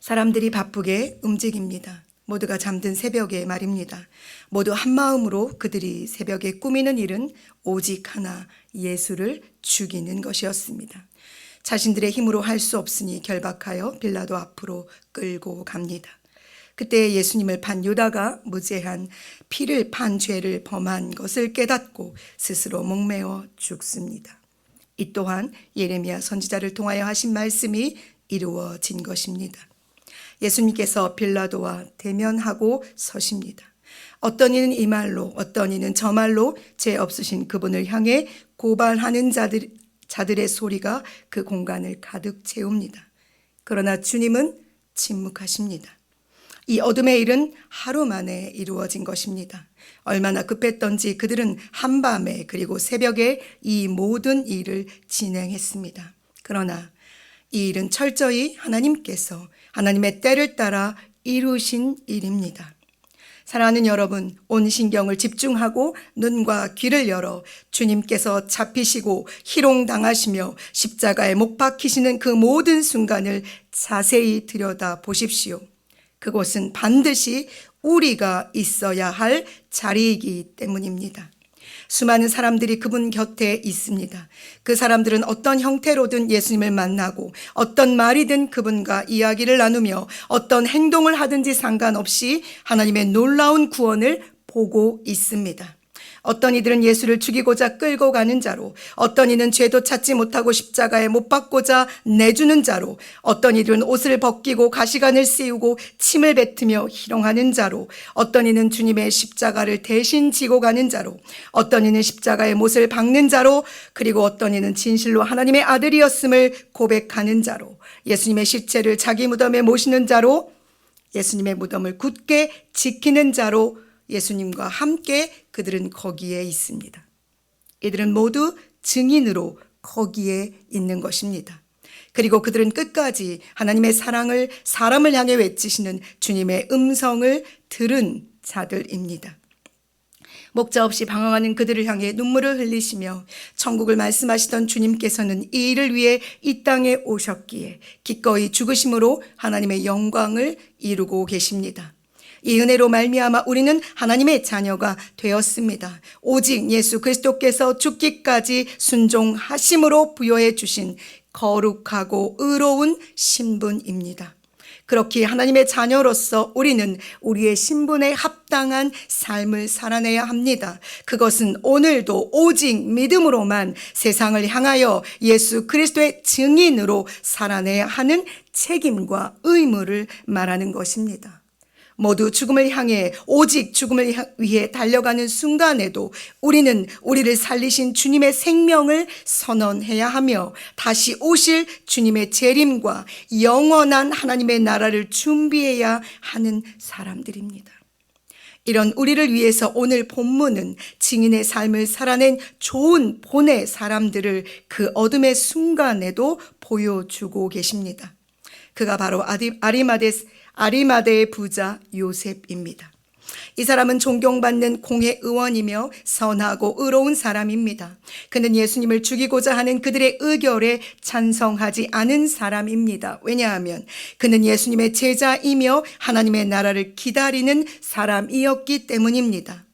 사람들이 바쁘게 움직입니다. 모두가 잠든 새벽에 말입니다. 모두 한마음으로 그들이 새벽에 꾸미는 일은 오직 하나, 예수를 죽이는 것이었습니다. 자신들의 힘으로 할 수 없으니 결박하여 빌라도 앞으로 끌고 갑니다. 그때 예수님을 판 유다가 무죄한 피를 판 죄를 범한 것을 깨닫고 스스로 목매어 죽습니다. 이 또한 예레미야 선지자를 통하여 하신 말씀이 이루어진 것입니다. 예수님께서 빌라도와 대면하고 서십니다. 어떤 이는 이 말로, 어떤 이는 저 말로 죄 없으신 그분을 향해 고발하는 자들의 소리가 그 공간을 가득 채웁니다. 그러나 주님은 침묵하십니다. 이 어둠의 일은 하루 만에 이루어진 것입니다. 얼마나 급했던지 그들은 한밤에 그리고 새벽에 이 모든 일을 진행했습니다. 그러나 이 일은 철저히 하나님께서 하나님의 때를 따라 이루신 일입니다. 사랑하는 여러분, 온 신경을 집중하고 눈과 귀를 열어 주님께서 잡히시고 희롱당하시며 십자가에 못 박히시는 그 모든 순간을 자세히 들여다 보십시오. 그곳은 반드시 우리가 있어야 할 자리이기 때문입니다. 수많은 사람들이 그분 곁에 있습니다. 그 사람들은 어떤 형태로든 예수님을 만나고 어떤 말이든 그분과 이야기를 나누며 어떤 행동을 하든지 상관없이 하나님의 놀라운 구원을 보고 있습니다. 어떤 이들은 예수를 죽이고자 끌고 가는 자로, 어떤 이는 죄도 찾지 못하고 십자가에 못 박고자 내주는 자로, 어떤 이들은 옷을 벗기고 가시관을 씌우고 침을 뱉으며 희롱하는 자로, 어떤 이는 주님의 십자가를 대신 지고 가는 자로, 어떤 이는 십자가에 못을 박는 자로, 그리고 어떤 이는 진실로 하나님의 아들이었음을 고백하는 자로, 예수님의 시체를 자기 무덤에 모시는 자로, 예수님의 무덤을 굳게 지키는 자로, 예수님과 함께 그들은 거기에 있습니다. 이들은 모두 증인으로 거기에 있는 것입니다. 그리고 그들은 끝까지 하나님의 사랑을 사람을 향해 외치시는 주님의 음성을 들은 자들입니다. 목자 없이 방황하는 그들을 향해 눈물을 흘리시며 천국을 말씀하시던 주님께서는 이 일을 위해 이 땅에 오셨기에 기꺼이 죽으심으로 하나님의 영광을 이루고 계십니다. 이 은혜로 말미암아 우리는 하나님의 자녀가 되었습니다. 오직 예수 그리스도께서 죽기까지 순종하심으로 부여해 주신 거룩하고 의로운 신분입니다. 그렇기에 하나님의 자녀로서 우리는 우리의 신분에 합당한 삶을 살아내야 합니다. 그것은 오늘도 오직 믿음으로만 세상을 향하여 예수 그리스도의 증인으로 살아내야 하는 책임과 의무를 말하는 것입니다. 모두 죽음을 향해 오직 죽음을 위해 달려가는 순간에도 우리는 우리를 살리신 주님의 생명을 선언해야 하며 다시 오실 주님의 재림과 영원한 하나님의 나라를 준비해야 하는 사람들입니다. 이런 우리를 위해서 오늘 본문은 증인의 삶을 살아낸 좋은 본의 사람들을 그 어둠의 순간에도 보여주고 계십니다. 그가 바로 아리마대의 부자 요셉입니다. 이 사람은 존경받는 공회 의원이며 선하고 의로운 사람입니다. 그는 예수님을 죽이고자 하는 그들의 의결에 찬성하지 않은 사람입니다. 왜냐하면 그는 예수님의 제자이며 하나님의 나라를 기다리는 사람이었기 때문입니다.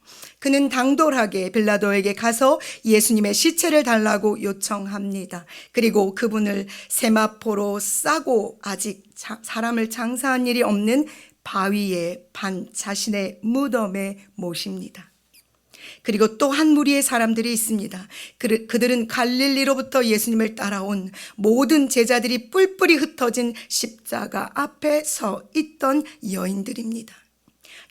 그는 당돌하게 빌라도에게 가서 예수님의 시체를 달라고 요청합니다. 그리고 그분을 세마포로 싸고 아직 사람을 장사한 일이 없는 바위에 반 자신의 무덤에 모십니다. 그리고 또 한 무리의 사람들이 있습니다. 그들은 갈릴리로부터 예수님을 따라온 모든 제자들이 뿔뿔이 흩어진 십자가 앞에 서 있던 여인들입니다.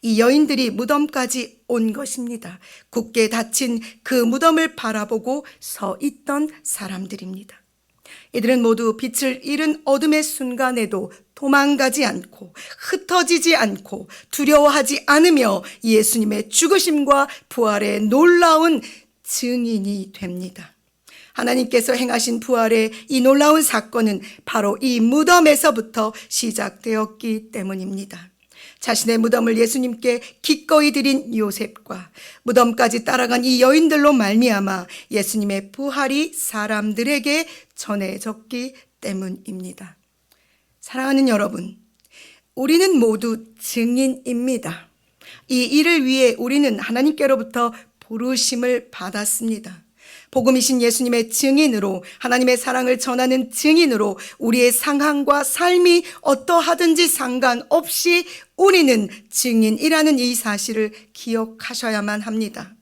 이 여인들이 무덤까지 온 것입니다. 굳게 닫힌 그 무덤을 바라보고 서 있던 사람들입니다. 이들은 모두 빛을 잃은 어둠의 순간에도 도망가지 않고 흩어지지 않고 두려워하지 않으며 예수님의 죽으심과 부활의 놀라운 증인이 됩니다. 하나님께서 행하신 부활의 이 놀라운 사건은 바로 이 무덤에서부터 시작되었기 때문입니다. 자신의 무덤을 예수님께 기꺼이 드린 요셉과 무덤까지 따라간 이 여인들로 말미암아 예수님의 부활이 사람들에게 전해졌기 때문입니다. 사랑하는 여러분, 우리는 모두 증인입니다. 이 일을 위해 우리는 하나님께로부터 부르심을 받았습니다. 복음이신 예수님의 증인으로, 하나님의 사랑을 전하는 증인으로 우리의 상황과 삶이 어떠하든지 상관없이 우리는 증인이라는 이 사실을 기억하셔야만 합니다.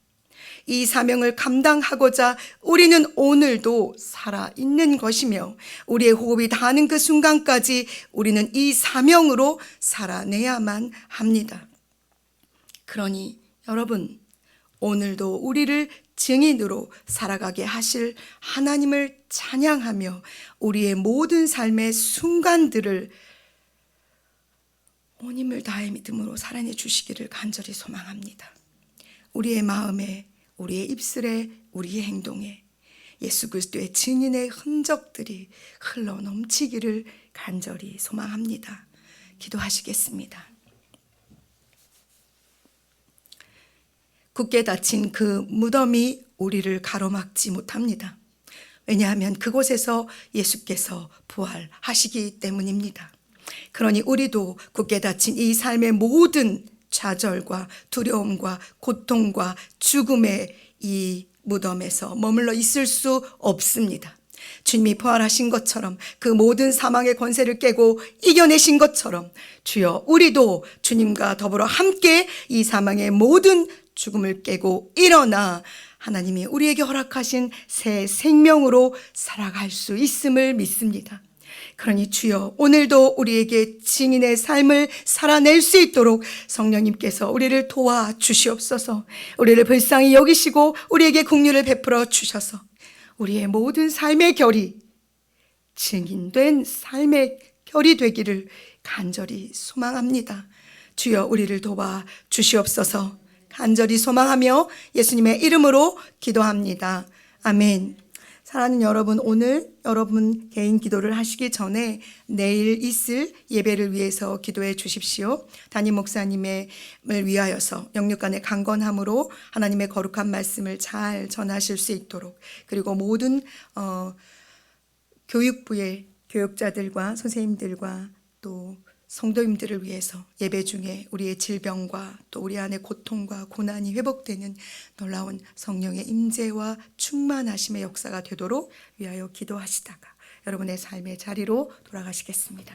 이 사명을 감당하고자 우리는 오늘도 살아있는 것이며 우리의 호흡이 닿는 그 순간까지 우리는 이 사명으로 살아내야만 합니다. 그러니 여러분, 오늘도 우리를 증인으로 살아가게 하실 하나님을 찬양하며 우리의 모든 삶의 순간들을 온 힘을 다해 믿음으로 살아내 주시기를 간절히 소망합니다. 우리의 마음에, 우리의 입술에, 우리의 행동에 예수 그리스도의 증인의 흔적들이 흘러 넘치기를 간절히 소망합니다. 기도하시겠습니다. 굳게 닫힌 그 무덤이 우리를 가로막지 못합니다. 왜냐하면 그곳에서 예수께서 부활하시기 때문입니다. 그러니 우리도 굳게 닫힌 이 삶의 모든 좌절과 두려움과 고통과 죽음의 이 무덤에서 머물러 있을 수 없습니다. 주님이 부활하신 것처럼 그 모든 사망의 권세를 깨고 이겨내신 것처럼 주여 우리도 주님과 더불어 함께 이 사망의 모든 죽음을 깨고 일어나 하나님이 우리에게 허락하신 새 생명으로 살아갈 수 있음을 믿습니다. 그러니 주여 오늘도 우리에게 증인의 삶을 살아낼 수 있도록 성령님께서 우리를 도와주시옵소서. 우리를 불쌍히 여기시고 우리에게 긍휼을 베풀어 주셔서 우리의 모든 삶의 결이 증인된 삶의 결이 되기를 간절히 소망합니다. 주여 우리를 도와주시옵소서. 간절히 소망하며 예수님의 이름으로 기도합니다. 아멘. 사랑하는 여러분, 오늘 여러분 개인 기도를 하시기 전에 내일 있을 예배를 위해서 기도해 주십시오. 담임 목사님을 위하여서 영육간의 강건함으로 하나님의 거룩한 말씀을 잘 전하실 수 있도록, 그리고 모든 교육부의 교육자들과 선생님들과 또 성도님들을 위해서 예배 중에 우리의 질병과 또 우리 안의 고통과 고난이 회복되는 놀라운 성령의 임재와 충만하심의 역사가 되도록 위하여 기도하시다가 여러분의 삶의 자리로 돌아가시겠습니다.